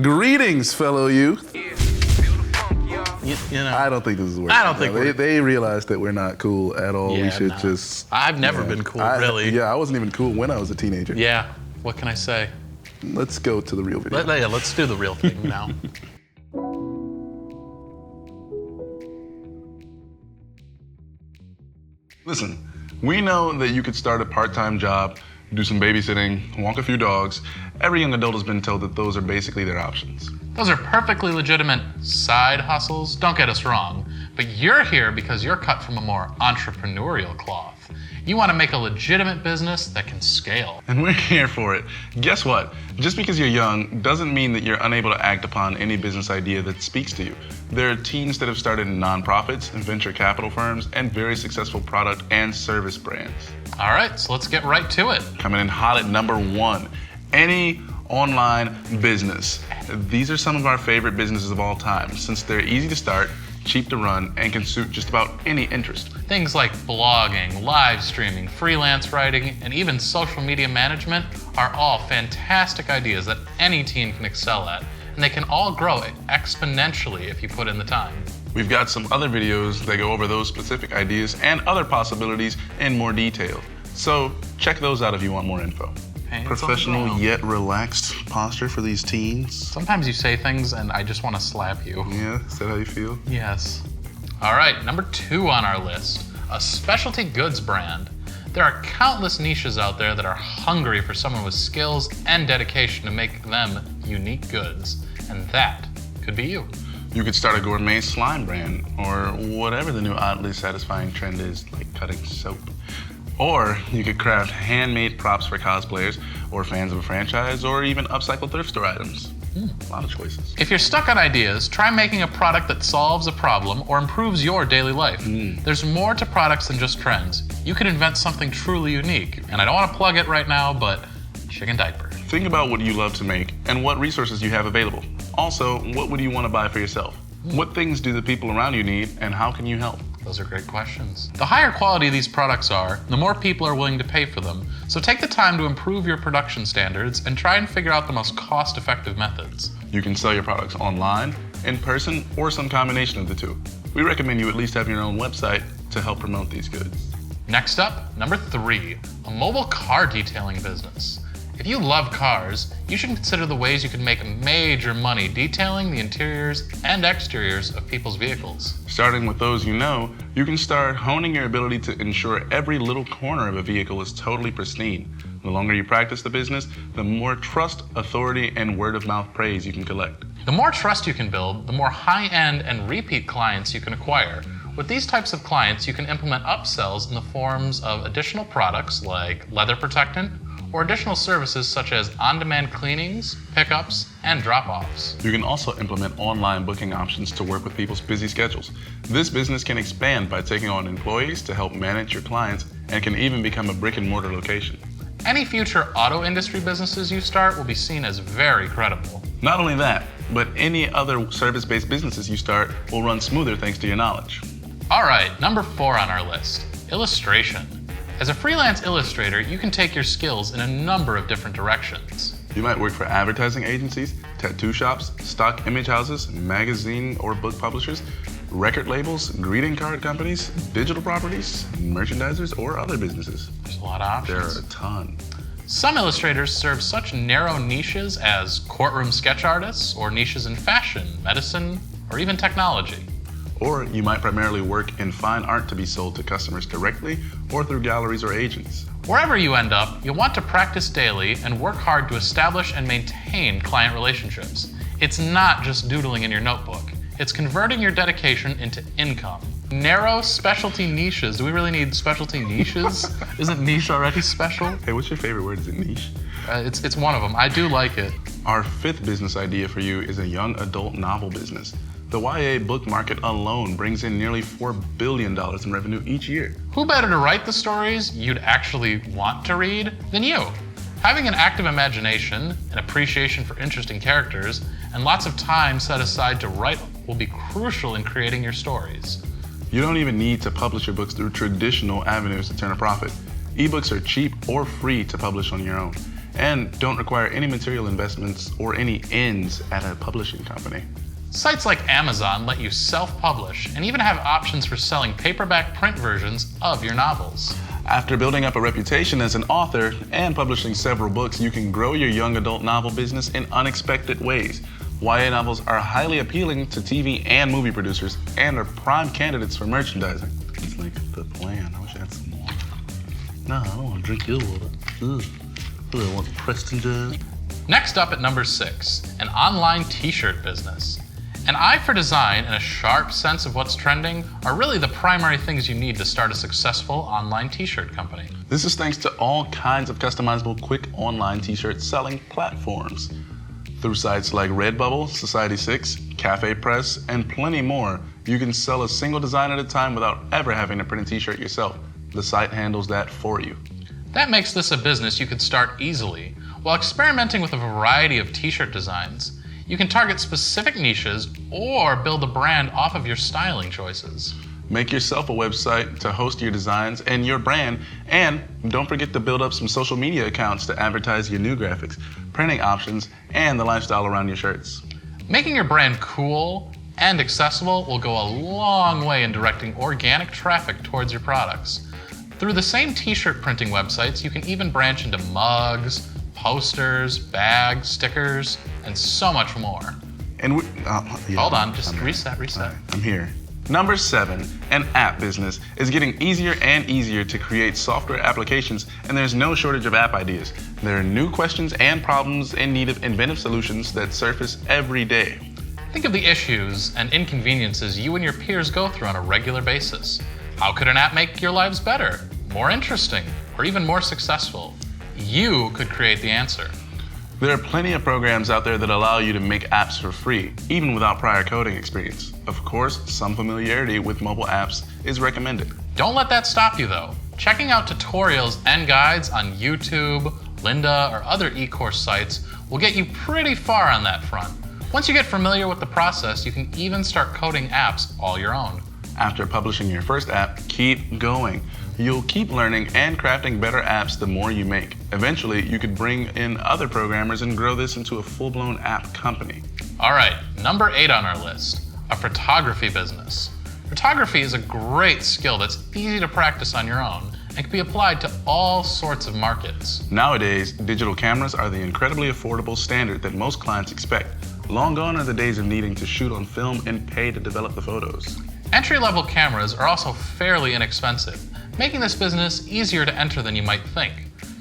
Greetings, fellow youth. You know, I don't think this is working. I don't think they realize that we're not cool at all. Yeah, We should no. just. I've never been cool, really. Yeah, I wasn't even cool when I was a teenager. Yeah, what can I say? Let's go to the real video. Let's do the real thing now. Listen, we know that you could start a part-time job, do some babysitting, walk a few dogs. Every young adult has been told that those are basically their options. Those are perfectly legitimate side hustles, don't get us wrong, but you're here because you're cut from a more entrepreneurial cloth. You want to make a legitimate business that can scale. And we're here for it. Guess what? Just because you're young doesn't mean that you're unable to act upon any business idea that speaks to you. There are teens that have started nonprofits, venture capital firms, and very successful product and service brands. All right, so let's get right to it. Coming in hot at number 1, any online business. These are some of our favorite businesses of all time, since they're easy to start, cheap to run, and can suit just about any interest. Things like blogging, live streaming, freelance writing, and even social media management are all fantastic ideas that any teen can excel at, and they can all grow exponentially if you put in the time. We've got some other videos that go over those specific ideas and other possibilities in more detail. So check those out if you want more info. Hey, Professional yet relaxed posture for these teens. Sometimes you say things and I just want to slap you. Yeah, is that how you feel? Yes. All right, number 2 on our list, a specialty goods brand. There are countless niches out there that are hungry for someone with skills and dedication to make them unique goods, and that could be you. You could start a gourmet slime brand, or whatever the new oddly satisfying trend is, like cutting soap. Or you could craft handmade props for cosplayers, or fans of a franchise, or even upcycle thrift store items. A lot of choices. If you're stuck on ideas, try making a product that solves a problem or improves your daily life. There's more to products than just trends. You can invent something truly unique, and I don't want to plug it right now, but chicken diaper. Think about what you love to make and what resources you have available. Also, what would you want to buy for yourself? What things do the people around you need, and how can you help? Those are great questions. The higher quality these products are, the more people are willing to pay for them. So take the time to improve your production standards and try and figure out the most cost-effective methods. You can sell your products online, in person, or some combination of the two. We recommend you at least have your own website to help promote these goods. Next up, number 3, a mobile car detailing business. If you love cars, you should consider the ways you can make major money detailing the interiors and exteriors of people's vehicles. Starting with those you know, you can start honing your ability to ensure every little corner of a vehicle is totally pristine. The longer you practice the business, the more trust, authority, and word-of-mouth praise you can collect. The more trust you can build, the more high-end and repeat clients you can acquire. With these types of clients, you can implement upsells in the forms of additional products like leather protectant, or additional services such as on-demand cleanings, pickups, and drop-offs. You can also implement online booking options to work with people's busy schedules. This business can expand by taking on employees to help manage your clients and can even become a brick-and-mortar location. Any future auto industry businesses you start will be seen as very credible. Not only that, but any other service-based businesses you start will run smoother thanks to your knowledge. All right, number 4 on our list, illustration. As a freelance illustrator, you can take your skills in a number of different directions. You might work for advertising agencies, tattoo shops, stock image houses, magazine or book publishers, record labels, greeting card companies, digital properties, merchandisers, or other businesses. There's a lot of options. There are a ton. Some illustrators serve such narrow niches as courtroom sketch artists, or niches in fashion, medicine, or even technology. Or you might primarily work in fine art to be sold to customers directly or through galleries or agents. Wherever you end up, you'll want to practice daily and work hard to establish and maintain client relationships. It's not just doodling in your notebook. It's converting your dedication into income. Narrow specialty niches. Do we really need specialty niches? Isn't niche already special? Hey, what's your favorite word? Is it niche? It's one of them. I do like it. Our 5th business idea for you is a young adult novel business. The YA book market alone brings in nearly $4 billion in revenue each year. Who better to write the stories you'd actually want to read than you? Having an active imagination, an appreciation for interesting characters, and lots of time set aside to write will be crucial in creating your stories. You don't even need to publish your books through traditional avenues to turn a profit. Ebooks are cheap or free to publish on your own. and don't require any material investments or any ins at a publishing company. Sites like Amazon let you self-publish and even have options for selling paperback print versions of your novels. After building up a reputation as an author and publishing several books, you can grow your young adult novel business in unexpected ways. YA novels are highly appealing to TV and movie producers and are prime candidates for merchandising. It's like the plan. I wish I had some more. No, I don't want to drink your water. Ugh. I want Preston jazz. Next up at number 6, an online t-shirt business. An eye for design and a sharp sense of what's trending are really the primary things you need to start a successful online t-shirt company. This is thanks to all kinds of customizable, quick online t-shirt selling platforms. Through sites like Redbubble, Society6, Cafe Press, and plenty more, you can sell a single design at a time without ever having to print a t-shirt yourself. The site handles that for you. That makes this a business you could start easily. While experimenting with a variety of t-shirt designs, you can target specific niches or build a brand off of your styling choices. Make yourself a website to host your designs and your brand, and don't forget to build up some social media accounts to advertise your new graphics, printing options, and the lifestyle around your shirts. Making your brand cool and accessible will go a long way in directing organic traffic towards your products. Through the same t-shirt printing websites, you can even branch into mugs, posters, bags, stickers, and so much more. And Hold on, just reset. Right, I'm here. Number 7, an app business is getting easier and easier to create software applications, and there's no shortage of app ideas. There are new questions and problems in need of inventive solutions that surface every day. Think of the issues and inconveniences you and your peers go through on a regular basis. How could an app make your lives better, more interesting, or even more successful? You could create the answer. There are plenty of programs out there that allow you to make apps for free, even without prior coding experience. Of course, some familiarity with mobile apps is recommended. Don't let that stop you though. Checking out tutorials and guides on YouTube, Lynda, or other e-course sites will get you pretty far on that front. Once you get familiar with the process, you can even start coding apps all your own. After publishing your first app, keep going. You'll keep learning and crafting better apps the more you make. Eventually, you could bring in other programmers and grow this into a full-blown app company. All right, number 8 on our list, a photography business. Photography is a great skill that's easy to practice on your own and can be applied to all sorts of markets. Nowadays, digital cameras are the incredibly affordable standard that most clients expect. Long gone are the days of needing to shoot on film and pay to develop the photos. Entry-level cameras are also fairly inexpensive, making this business easier to enter than you might think.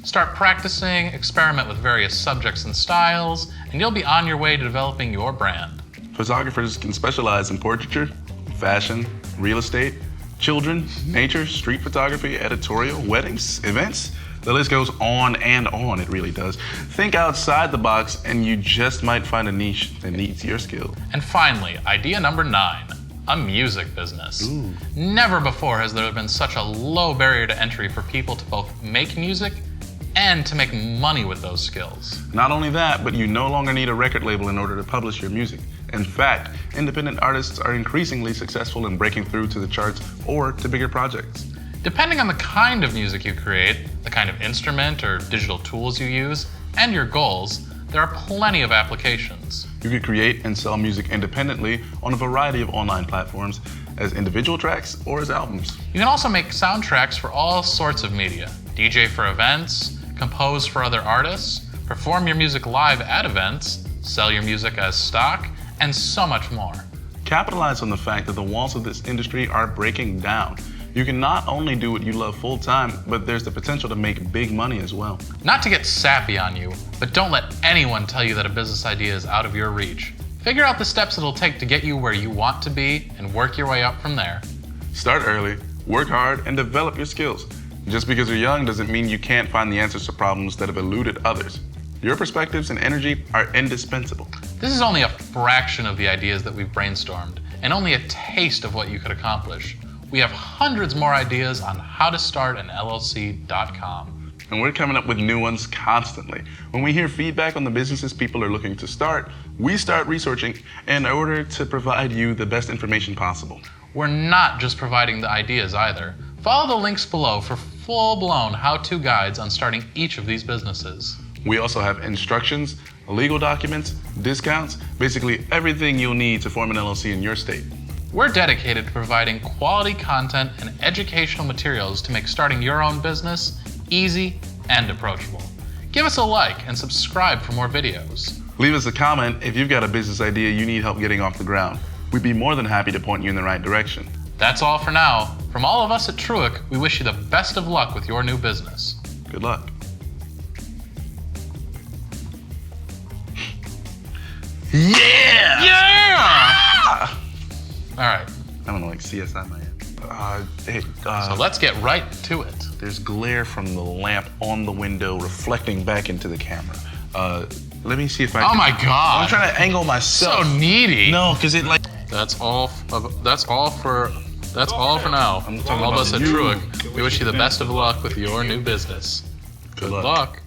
Start practicing, experiment with various subjects and styles, and you'll be on your way to developing your brand. Photographers can specialize in portraiture, fashion, real estate, children, nature, street photography, editorial, weddings, events. The list goes on and on, it really does. Think outside the box and you just might find a niche that needs your skill. And finally, idea number 9. A music business. Ooh. Never before has there been such a low barrier to entry for people to both make music and to make money with those skills. Not only that, but you no longer need a record label in order to publish your music. In fact, independent artists are increasingly successful in breaking through to the charts or to bigger projects. Depending on the kind of music you create, the kind of instrument or digital tools you use, and your goals, there are plenty of applications. You could create and sell music independently on a variety of online platforms as individual tracks or as albums. You can also make soundtracks for all sorts of media, DJ for events, compose for other artists, perform your music live at events, sell your music as stock, and so much more. Capitalize on the fact that the walls of this industry are breaking down. You can not only do what you love full time, but there's the potential to make big money as well. Not to get sappy on you, but don't let anyone tell you that a business idea is out of your reach. Figure out the steps it'll take to get you where you want to be and work your way up from there. Start early, work hard, and develop your skills. Just because you're young doesn't mean you can't find the answers to problems that have eluded others. Your perspectives and energy are indispensable. This is only a fraction of the ideas that we've brainstormed, and only a taste of what you could accomplish. We have hundreds more ideas on howtostartanllc.com. And we're coming up with new ones constantly. When we hear feedback on the businesses people are looking to start, we start researching in order to provide you the best information possible. We're not just providing the ideas either. Follow the links below for full-blown how-to guides on starting each of these businesses. We also have instructions, legal documents, discounts, basically everything you'll need to form an LLC in your state. We're dedicated to providing quality content and educational materials to make starting your own business easy and approachable. Give us a like and subscribe for more videos. Leave us a comment if you've got a business idea you need help getting off the ground. We'd be more than happy to point you in the right direction. That's all for now. From all of us at Truic, we wish you the best of luck with your new business. Good luck. Yeah! Yeah! All right. I don't know, like CSI my head. So let's get right to it. There's glare from the lamp on the window reflecting back into the camera. Let me see if I can. Oh my God. I'm trying to angle myself. So needy. No, because it like. That's all for now. I'm talking From all of about us at you. Truic, we wish you the best of luck with your new business. Good luck.